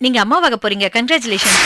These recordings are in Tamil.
நீங்க அம்மாவாக போறீங்க. கங்க்ராச்சுலேஷன்.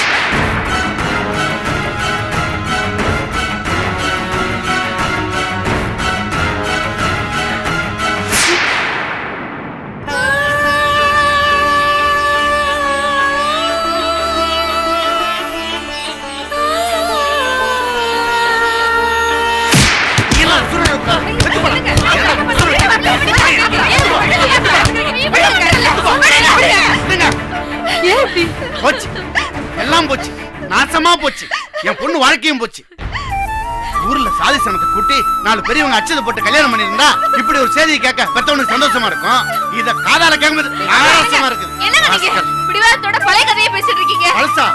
எல்லாம் போச்சு, நாசமா போச்சு. என் பொண்ணு வாழ்க்கையும் போச்சு. ஊர்ல சாதி சனத்தை கூட்டி 4 பெரியவங்க அச்சதை போட்டு கல்யாணம் பண்ணிருந்தா இப்படி ஒரு செய்தியை கேட்க பெத்தவனுக்கு சந்தோஷமா இருக்கும். இத காதால கேட்கும்போது ஆபாசமா இருக்குது. பழசா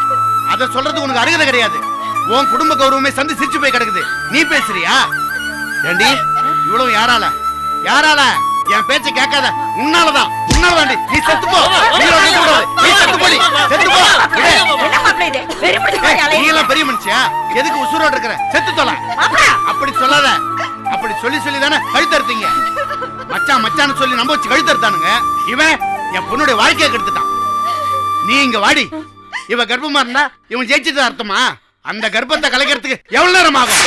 அத சொல்றதுக்கு உனக்கு அருகதை கிடையாது. உன் குடும்ப கௌரவமே சந்தி சிரிச்சு போய் கிடக்குது. நீ பேசுறியா? ஏண்டி இவ்வளவு யாரால என் பேச்ச கேட்காத? உன்னாலதான் நீ செத்து போ. நீ செத்து போடி, செத்து போ. நீ எல்லாம் பெரிய மனுஷியா? எதுக்கு உசுரோட இருக்கிற? செத்து தொலை. அப்படி சொல்லாத. அப்படி சொல்லி தானே கழுத்தறுத்தீங்க. மச்சான்னு சொல்லி நம்ப வச்சு கழுத்தறுத்தானுங்க. இவன் என் பொண்ணுடைய வாழ்க்கையை கெடுத்துட்டான். நீ இங்க வாடி. இவ கர்ப்பமா இருந்தா இவன் ஜெயிச்சுட்டு அர்த்தமா? அந்த கர்ப்பத்தை கலைக்கிறதுக்கு எவ்வளவு நேரம் ஆகும்?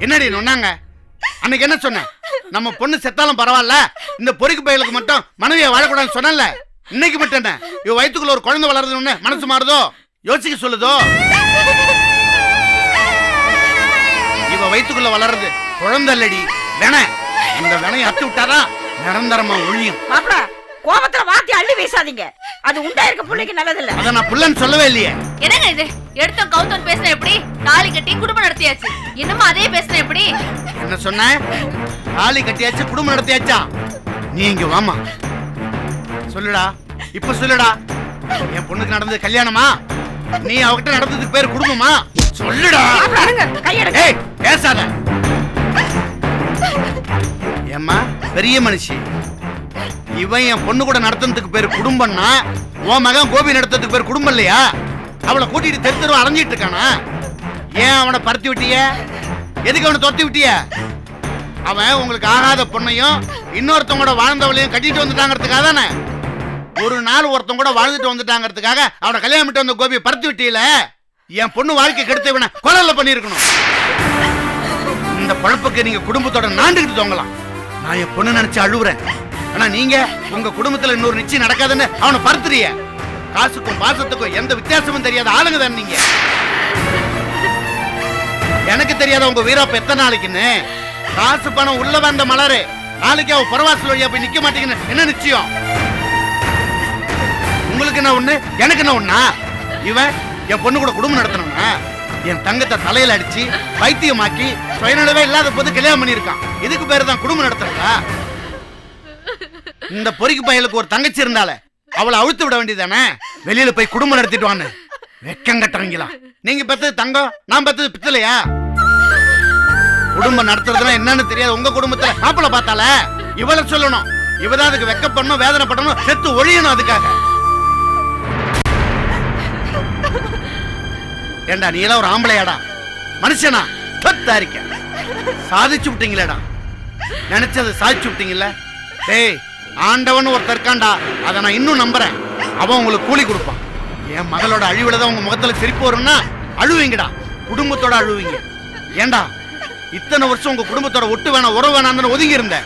என்னடி நொன்னாங்க? அன்னைக்கு என்ன சொன்ன? நம்ம பொண்ணு செத்தாலும் பரவாயில்ல, இந்த பொறுக்கு பயலுக்கு மட்டும் மனைவியை வாழக்கூடாதுன்னு சொன்னல. இன்னைக்கு மட்டும் என்ன இவ வயிற்றுக்குள்ள ஒரு குழந்தை வளருதுன்னு மனசு மாறுதோ? யோசிக்க சொல்லுதோ? இவ வயிற்றுக்குள்ள வளருது குழந்தை இல்லடி, வென. அந்த வெனையை அத்து விட்டாதான் நிரந்தரமா ஒழியும். கோபத்துல வார்த்தை அள்ளி வீசாதீங்க. அது உண்டாயிருக்க பிள்ளைக்கு நல்லது இல்ல. அத நான் புள்ளன்னு சொல்லவே இல்லையே. என்னங்க இது? எடுத்தோம் கவுத்தோம் பேசின எப்படி? தாலி கட்டி குடும்பம் நடத்தியாச்சு. இன்னும் அதே பேசின எப்படி? என்ன சொன்ன? தாலி கட்டியாச்சு, குடும்பம் நடத்தியாச்சா? நீ இங்க வாமா. சொல்லுடா, இப்ப சொல்லுடா. என் பொண்ணுக்கு நடந்தது கல்யாணமா? நீ அவகிட்ட நடந்ததுக்கு பேரு குடும்பமா? சொல்லுடா. ஏய் பேசாத. ஏம்மா பெரிய மனுஷி, இவன் என் பொண்ணு கூட நடத்துறதுக்கு பேரு குடும்பம்னா உன் மகன் கோபி நடத்துறதுக்கு பேரு குடும்பம் இல்லையா? அவளை கூட்டிட்டு தெரு தெருவா அலைஞ்சிட்டு இருக்கானா? ஏன் அவனை பருத்தி விட்டிய? எதுக்கு அவனை துரத்தி விட்டிய? அவன் உங்களுக்கு ஆகாத பொண்ணையும் இன்னொருத்தவங்க வாழ்ந்தவளையும் கட்டிட்டு வந்துட்டாங்கிறதுக்காக தானே. ஒரு நாள் ஒருத்தவங்க கூட வாழ்ந்துட்டு வந்துட்டாங்கிறதுக்காக அவனை கல்யாணம் பண்ணிட்டு வந்த கோபியை பருத்தி விட்டியில. என் பொண்ணு வாழ்க்கை கெடுத்து இவனை கொலை பண்ணிருக்கணும். இந்த பழப்புக்கு நீங்க குடும்பத்தோட நாண்டுகிட்டு தோங்கலாம். நான் என் பொண்ணு நினைச்சு அழுவுறேன். ஆனா நீங்க உங்க குடும்பத்துல இன்னொரு நிச்சயம் நடக்காதுன்னு அவனை பருத்துறிய. காசுக்கும் பாசத்துக்கும் எந்த வித்தியாசமும் தெரியாத ஆளுங்க தான் நீங்க. எனக்கு தெரியாத உங்க வீரப்ப எத்தனை நாளைக்குன்னு. காசு பணம் உள்ள வந்த மலரு நாளைக்கு அவ பரவாசல் வழியா போய் நிக்க மாட்டீங்கன்னு என்ன நிச்சயம்? உங்களுக்கு என்ன ஒண்ணு, எனக்கு என்ன ஒண்ணா? இவன் என் பொண்ணு கூட குடும்பம் நடத்தணும்னா என் தங்கத்தை தலையில அடிச்சு வைத்தியமாக்கி சுயநலவே இல்லாத போது கல்யாணம் பண்ணிருக்கான். இதுக்கு பேரு தான் குடும்பம் நடத்துறா? இந்த பொறிக்கு பயலுக்கு ஒரு தங்கச்சி இருந்தால அவளை அழுத்து விட வேண்டியதானே? வெளியில போய் குடும்பம் நடத்திட்டு வான்னு வெக்கம் கட்டுறீங்களா? நீங்க பெத்தது தங்கம், நான் பெத்தது பித்தலையா? குடும்பம் நடத்துறதுன்னா என்னன்னு தெரியாது. உங்க குடும்பத்துல மாப்பிள்ள பார்த்தால இவளை சொல்லணும். இவதான் அதுக்கு வெக்கப்படணும், வேதனைப்படணும், செத்து ஒழியணும். அதுக்காக ஏண்டா நீ எல்லாம் ஒரு ஆம்பளையாடா? மனுஷனா? பத்தாரிக்க சாதிச்சு விட்டீங்களேடா. நினைச்சதை சாதிச்சு விட்டீங்கல்ல. டேய், ஆண்டவன் ஒருத்தர் இருக்காண்டா, அதை நான் இன்னும் நம்புறேன். அவன் உங்களுக்கு கூலி கொடுப்பான். என் மகளோட அழிவுலதான் உங்க முகத்துல சிரிப்பு வரும்னா அழுவீங்கடா, குடும்பத்தோட அழுவீங்க. ஏண்டா இத்தனை வருஷம் உங்க குடும்பத்தோட ஒட்டு வேணாம் உறவு வேணாம் ஒதுங்கி இருந்த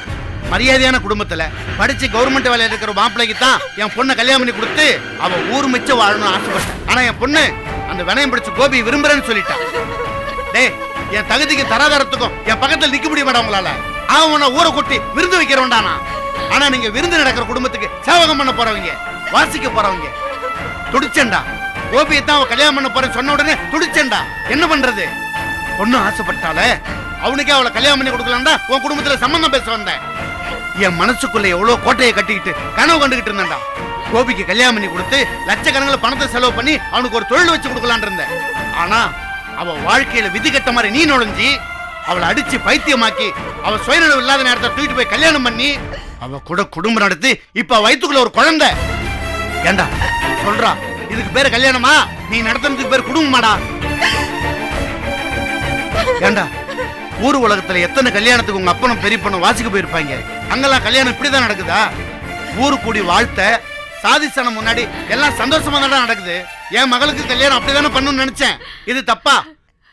மரியாதையான குடும்பத்துல படிச்சு கவர்மெண்ட் வேலையில இருக்கிற மாப்பிள்ளைக்கு தான் என் பொண்ணை கல்யாணம் பண்ணி கொடுத்து அவ ஊர் மிச்ச வாழணும்னு ஆசைப்பட்டேன். ஆனா என் பொண்ணு அந்த வினயம் பிடிச்சு கோபி விரும்புறேன்னு சொல்லிட்டான். டேய், என் தகுதிக்கு தராதரத்துக்கும் என் பக்கத்தில் நிக்க முடியுமாடா உங்களால? அவனை ஊரை கூட்டி விருந்து வைக்கிறவன்டானா? ஆனா நீங்க விருந்து நடக்கிற குடும்பத்துக்கு சேவகம் பண்ண போறவங்க, வாசிக்க போறவங்க. துடிச்சண்டா. கோபியை தான் அவன் கல்யாணம் பண்ண போறேன்னு சொன்ன உடனே துடிச்சண்டா. என்ன பண்றது? பொண்ணு ஆசைப்பட்டால அவனுக்கே அவளை கல்யாணம் பண்ணி கொடுக்கலாம்டா உன் குடும்பத்துல சம்பந்தம் பேச வந்தேன். என் மனசுக்குள்ள எவ்வளவு கோட்டையை கட்டிக்கிட்டு கனவு கண்டுகிட்டு இருந்தேன்டா. கோபிக்கு கல்யாணம் பண்ணி கொடுத்து லட்சக்கணக்கில் பணத்தை செலவு பண்ணி அவனுக்கு ஒரு தொழில் வச்சு கொடுக்கலான் இருந்தேன். ஆனா அவ வாழ்க்கையில விதி கட்ட மாதிரி நீ நுழைஞ்சி அவளை அடிச்சு பைத்தியமாக்கி அவ சுயநலவு இல்லாத நேரத்தை தூக்கிட்டு போய் கல்யாணம் பண்ணி அவ கூட குடும்பம் நடத்தி இப்ப வயிற்றுக்குள்ள ஒரு குழந்தை. ஏண்டா சொல்றா, இதுக்கு பேரு கல்யாணமா? நீ நடத்துறதுக்கு பேரு குடும்பமாடா? ஏண்டா ஊர் உலகத்துல எத்தனை கல்யாணத்துக்கு உங்க அப்பனும் பெரியப்பனும் வாசிக்க போயிருப்பாங்க. அங்கெல்லாம் கல்யாணம் இப்படிதான் நடக்குதா? ஊரு கூடி வாழ்த்த சாதிசனம் முன்னாடி எல்லாம் சந்தோஷமா தான் நடக்குது. என் மகளுக்கு கல்யாணம் அப்படிதானே பண்ணணும்னு நினைச்சேன். இது தப்பா?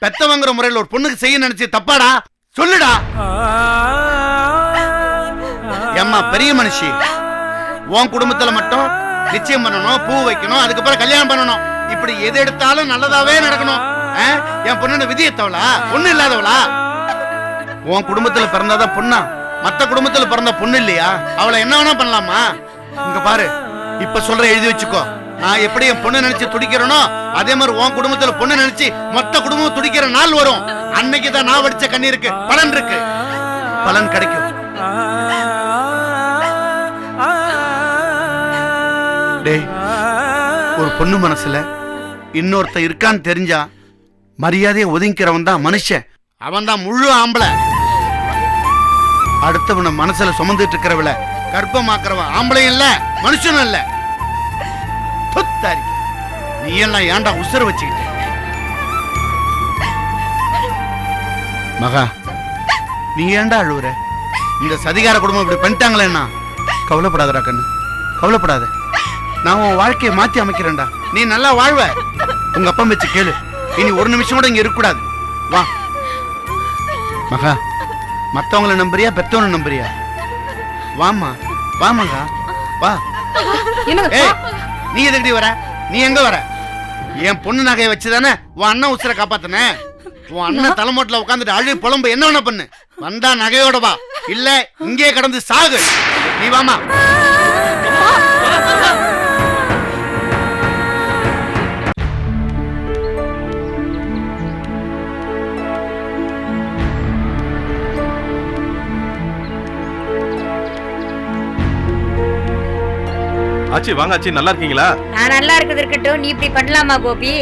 பெத்தவங்கிற முறையில் ஒரு பொண்ணுக்கு செய்ய நினைச்சு தப்பாடா? சொல்லுடா. ஏம்மா பெரிய மனுஷி, உன் குடும்பத்துல மட்டும் நிச்சயம் பண்ணணும், பூ வைக்கணும், அதுக்கப்புறம் கல்யாணம் பண்ணணும். இப்படி எது எடுத்தாலும் நல்லதாவே நடக்கணும். என் பொண்ணு விதியத்தவளா? பொண்ணு இல்லாதவளா? உன் குடும்பத்துல பிறந்தாதான் பொண்ணா? மத்த குடும்பத்துல பிறந்த பொண்ணு இல்லையா? அவளை என்ன வேணா பண்ணலாமா? இங்க பாரு, இப்ப சொல்ற எழுதி வச்சுக்கோ. நான் எப்படி என் பொண்ணு நினைச்சு துடிக்கிறேனோ அதே மாதிரி உன் குடும்பத்துல பொண்ணு நினைச்சு மொத்த குடும்பம் துடிக்கிற நாள் வரும். அன்னைக்குதான் நான் வடிச்ச கண்ணீருக்கு பலன் இருக்கு, பலன் கிடைக்கும். டேய், ஒரு பொண்ணு மனசுல இன்னொருத்த இருக்கான்னு தெரிஞ்சா மரியாதையை ஒதுங்கிறவன் தான் மனுஷன். அவன் தான் முழு ஆம்பளை. அடுத்தவன மனசுல சுமந்துட்டு இருக்கிறவள கர்ப்பமாக்குறவன் ஆம்பளையும் இல்ல மனுஷனும் இல்ல. நீ எல்லாம் ஏன்டா உசுர வச்சுக்கிட்ட? மகா, நீ ஏன்டா அழுவுற? இந்த சதிகார குடும்பம் இப்படி பண்ணிட்டாங்களேன்னா கவலைப்படாதடா கண்ணு, கவலைப்படாத. நான் உன் வாழ்க்கையை மாத்தி அமைக்கிறேன்டா. நீ நல்லா வாழ்வ. உங்க அப்பா வச்சு கேளு. இனி ஒரு நிமிஷம் கூட இங்க இருக்கக்கூடாது. வா மகா, மத்தவங்கள நம்புறியா பெத்தவனை நம்புறியா? வாமா, வா மகா, வா. ஏய், நீ எதுக்கு வர? நீ எங்க வர? என் பொண்ணு நகையை வச்சுதானே உன் அண்ணன் உசுரை காப்பாத்தன. உன் அண்ணன் தலைமோட்டில் உட்காந்துட்டு அழு புலம்பு என்ன வேணா பண்ணு. வந்தா நகையோட வா, இல்ல இங்கே கடந்து சாகு. நீ வாமா. ஆச்சி வாங்க ஆச்சி, நல்லா இருக்கீங்களா? நான் நல்லா இருக்குது இருக்கட்டும். நீ இப்படி பண்ணலாமா கோபி?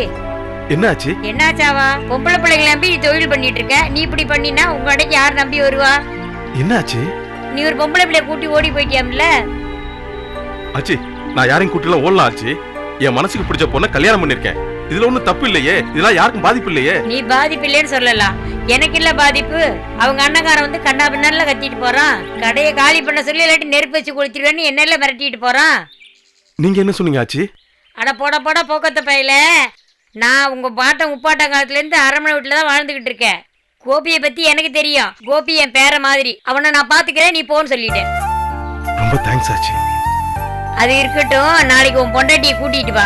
என்ன ஆச்சு? என்னாச்சாவா? பொம்பளை பிள்ளைங்களை நம்பி நீ தொழில் பண்ணிட்டு இருக்க. நீ இப்படி பண்ணினா உங்க கடைக்கு யார் நம்பி வருவா? என்ன ஆச்சு? நீ ஒரு பொம்பளை பிள்ளைய கூட்டி ஓடி போயிட்டியாம்ல. ஆச்சி, நான் யாரையும் கூட்டிலாம் ஓடலாம் ஆச்சி. என் மனசுக்கு பிடிச்ச பொண்ணை கல்யாணம் பண்ணிருக்கேன். இதுல ஒண்ணும் தப்பு இல்லையே, இதெல்லாம் யாருக்கும் பாதிப்பு இல்லையே. நீ பாதிப்பு இல்லைன்னு சொல்லலாம், எனக்கு இல்ல பாதிப்பு. அவங்க அண்ணங்காரன் வந்து கண்ணா பின்னால கத்திட்டு போறான். கடையை காலி பண்ண சொல்லி இல்லாட்டி நெருப்பு வச்சு கொளுத்திடுவேன்னு என்னெல்லாம் மிரட்டிட்டு போறான். நீங்க என்ன சொன்னீங்க ஆச்சி? அட போட போட போக்கத்த பையில, நான் உங்க பாட்டம் முப்பாட்டம் காலத்துல இருந்து அரண்மனை வீட்டுல தான் வாழ்ந்துகிட்டு இருக்கேன். கோபியை பத்தி எனக்கு தெரியும். கோபி என் பேர மாதிரி, அவனை நான் பாத்துக்கிறேன், நீ போன்னு சொல்லிட்டேன். ரொம்ப தேங்க்ஸ் ஆச்சி. அது இருக்கட்டும், நாளைக்கு உன் பொண்டாட்டியை கூட்டிட்டு வா.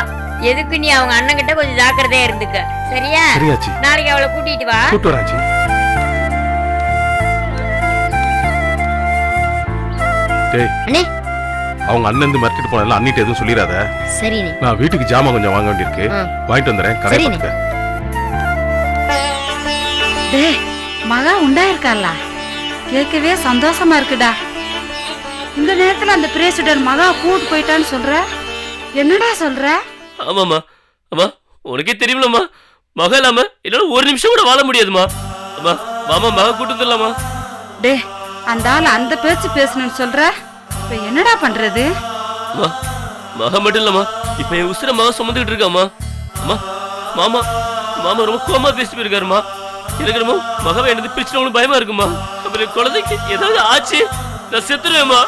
எதுக்கு நீ அவங்க அண்ணன் கிட்ட கொஞ்சம் ஜாக்கிரதையா இருந்துக்க, சரியா? சரியாச்சி. நாளைக்கு அவளை கூட்டிட்டு வா. கூட்டு வரேன் ஆச்சி. டேய் அண்ணே, அவங்க அண்ணன் வந்து மிரட்டிட்டு போனல அண்ணிட்ட எதுவும் சொல்லிராத. சரிண்ணே. நான் வீட்டுக்கு ஜாமான் கொஞ்சம் வாங்க வேண்டியிருக்கு, வாங்கிட்டு வந்துறேன். கடை பார்த்துக்க. டேய், மகா உண்டாயிருக்காளா? கேட்கவே சந்தோஷமா இருக்குடா. இந்த நேரத்துல அந்த பிரேசிடென்ட் மகா கூட்டு போயிட்டான்னு சொல்ற, என்னடா சொல்ற? ஆமாம்மா, அம்மா உனக்கே தெரியுமில்லம்மா, மகா இல்லாம என்னால ஒரு நிமிஷம் கூட வாழ முடியாதுமா. அம்மா மாமா மகா கூட்டு வந்துடலாமா? டே, அந்த ஆள் அந்த பேச்சு பேசணும்னு சொல்ற, இப்ப என்னடா பண்றது? அம்மா மகா மட்டும் இல்லம்மா, இப்ப என் உசுர மகா சுமந்துகிட்டு இருக்காமா. அம்மா மாமா மாமா ரொம்ப கோமா பேசிட்டு போயிருக்காருமா. எனக்கு ரொம்ப மகாவை எனக்கு பிரிச்சுனவங்களுக்கு பயமா இருக்குமா. அப்புறம் குழந்தைக்கு ஏதாவது ஆச்சு நான் செத்துருவேம்மா.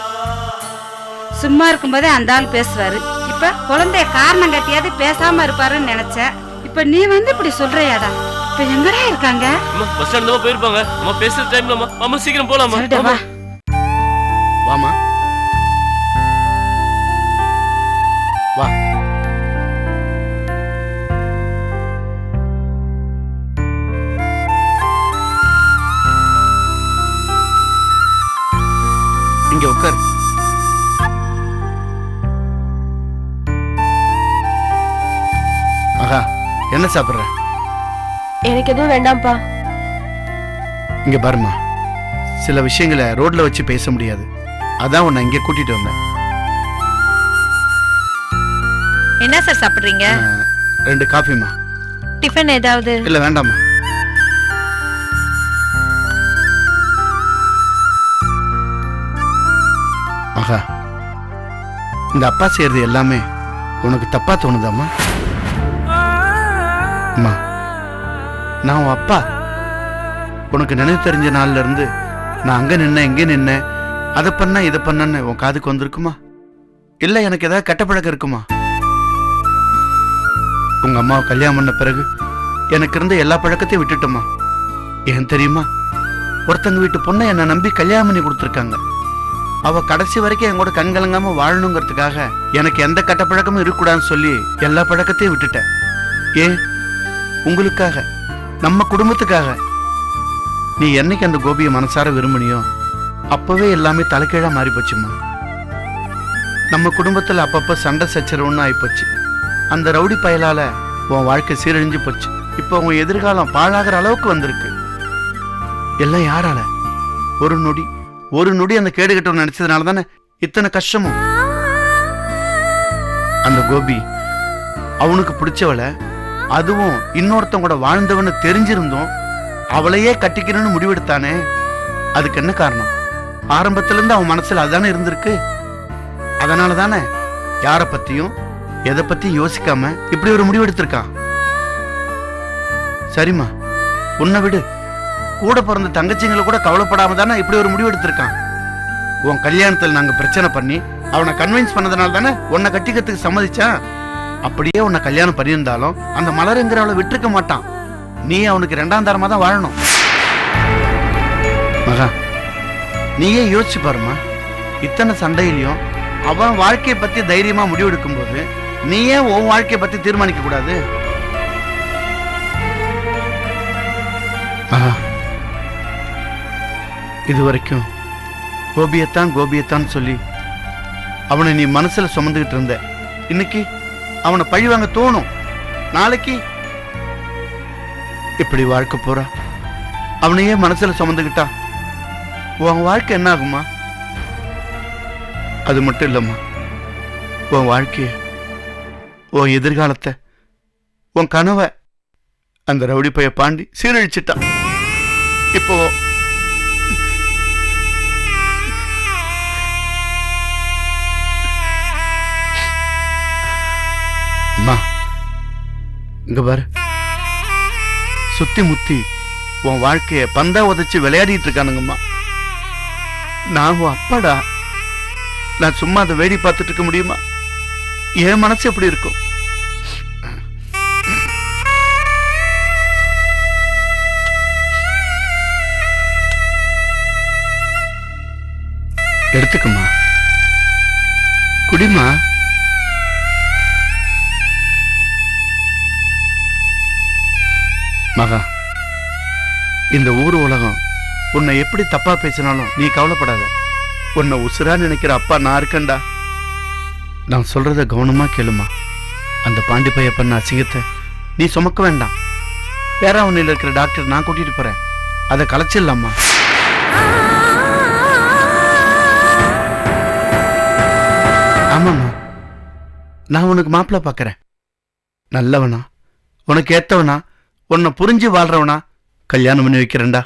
சும்மா இருக்கும்போதே அந்த ஆள் பேசுவாரு. இப்ப குழந்தைய காரணம் கட்டியாவது பேசாம இருப்பாருன்னு நினைச்சேன். இப்ப நீ வந்து இப்படி சொல்றியாடா? இப்ப எங்கடா இருக்காங்க? அம்மா பஸ் ஸ்டாண்ட் தான் போயிருப்பாங்க. அம்மா பேசுற டைம்லம்மா, அம்மா சீக்கிரம் போலாமா? வா. வாமா, வா. இங்க உட்கார். மகா, என்ன சாப்பிடுற? எனக்கு எதுவும் வேண்டாம்ப்பா. இங்க பாருமா, சில விஷயங்களை ரோட்ல வச்சு பேச முடியாது. அதான் உன்னை இங்க கூட்டிட்டு வந்தேன். என்ன சார் சாப்பிடுறீங்க? 2 காஃபிமா. டிஃபன் ஏதாவது? இல்ல வேண்டாமா. மகா, இந்த அப்பா செய்யறது எல்லாமே உனக்கு தப்பா தோணுதாம்மா? அம்மா, நான் உன் அப்பா. உனக்கு நினைவு தெரிஞ்ச நாள்ல இருந்து நான் அங்க நின்னேன் எங்கே நின்னேன், அதை பண்ண இதை பண்ணன்னு உன் காதுக்கு வந்திருக்குமா? இல்ல எனக்கு ஏதாவது கெட்ட பழக்கம் இருக்குமா? உங்க அம்மாவை கல்யாணம் பண்ண பிறகு எனக்கு இருந்த எல்லா பழக்கத்தையும் விட்டுட்டோமா? ஏன் தெரியுமா? ஒருத்தங்க வீட்டு பொண்ணை என்னை நம்பி கல்யாணம் பண்ணி கொடுத்துருக்காங்க. அவ கடைசி வரைக்கும் என் கூட கண்கலங்காம வாழணுங்கிறதுக்காக எனக்கு எந்த கெட்ட பழக்கமும் இருக்கக்கூடாதுன்னு சொல்லி எல்லா பழக்கத்தையும் விட்டுட்டேன். ஏன்? உங்களுக்காக, நம்ம குடும்பத்துக்காக. நீ என்னைக்கு அந்த கோபியை மனசார விரும்பினியோ அப்பவே எல்லாமே தலைக்கீழா மாறி போச்சுமா. நம்ம குடும்பத்துல அப்பப்ப சண்டை சச்சரவுன்னு ஆயிப்போச்சு. அந்த ரவுடி பயலால உன் வாழ்க்கை சீரழிஞ்சு போச்சு. இப்போ உன் எதிர்காலம் பாழாகிற அளவுக்கு வந்திருக்கு. எல்லாம் யாரால? ஒரு நொடி அந்த கேடு கட்டவன் நினைச்சதுனால தானே இத்தனை கஷ்டமும். அந்த கோபி அவனுக்கு பிடிச்சவளை, அதுவும் இன்னொருத்தன் கூட வாழ்ந்தவன்னு தெரிஞ்சிருந்தோம் அவளையே கட்டிக்கணும்னு முடிவெடுத்தானே. அதுக்கு என்ன காரணம்? ஆரம்பத்துல இருந்து அவன் மனசுல அதுதானே இருந்திருக்கு. அதனால தானே யார பத்தியும் எதை பத்தியும் யோசிக்காம இப்படி ஒரு முடிவெடுத்திருக்கான். சரிம்மா, உன்னை விடு, கூட பிறந்த தங்கச்சிங்களை கூட கவலைப்படாம தானே இப்படி ஒரு முடிவு எடுத்திருக்கான். உன் கல்யாணத்தில் நாங்க பிரச்சனை பண்ணி அவனை கன்வின்ஸ் பண்ணதுனால தானே உன்னை கட்டிக்கிறதுக்கு சம்மதிச்சான். அப்படியே உன்னை கல்யாணம் பண்ணியிருந்தாலும் அந்த மலருங்கிறவளை விட்டுருக்க மாட்டான். நீ அவனுக்கு 2ஆம் தரமா தான் வாழணும். மகா, நீயே யோசிச்சு பாருமா. இத்தனை சண்டையிலையும் அவன் வாழ்க்கையை பத்தி தைரியமா முடிவெடுக்கும் போது நீயே உன் வாழ்க்கையை பத்தி தீர்மானிக்க கூடாது? இதுவரைக்கும் கோபியத்தான் சொல்லி அவனை நீ மனசுல சுமந்துகிட்டு இருந்த. இன்னைக்கு அவனை பழி வாங்க தோணும். நாளைக்கு இப்படி வாழ்க்கை போறா அவனையே மனசுல சுமந்துகிட்டா உன் வாழ்க்கை என்ன ஆகுமா? அது மட்டும் இல்லம்மா, உன் வாழ்க்கைய, உன் எதிர்காலத்தை, உன் கனவை அந்த ரவுடி பைய பாண்டி சீரழிச்சிட்டான். இப்போ அம்மா இங்க பாரு, சுத்தி முத்தி உன் வாழ்க்கைய பந்தா உதைச்சு விளையாடிட்டு இருக்கானுங்கம்மா. நான் உன் அப்பாடா. நான் சும்மா அதை வேடி பார்த்துட்டு இருக்க முடியுமா? என் மனசு எப்படி இருக்கும்? எடுத்துக்கம்மா, குடிமா. மகா, இந்த ஊர் உலகம் உன்னை எப்படி தப்பா பேசினாலும் நீ கவலைப்படாத. உன்னை உசுரா நினைக்கிற அப்பா நான் இருக்கேன்டா. நான் சொல்றத கவனமா கேளுமா. அந்த பாண்டி பைய பண்ண அசிங்கத்தை நீ சுமக்க வேண்டாம். பேராவணியில் இருக்கிற டாக்டர் நான் கூட்டிட்டு போறேன். அதை கலைச்சிடலாமா? ஆமாம்மா, நான் உனக்கு மாப்பிள்ளை பார்க்கறேன். நல்லவனா, உனக்கு ஏத்தவனா, உன்னை புரிஞ்சு வாழ்றவனா கல்யாணம் பண்ணி வைக்கிறேன்டா.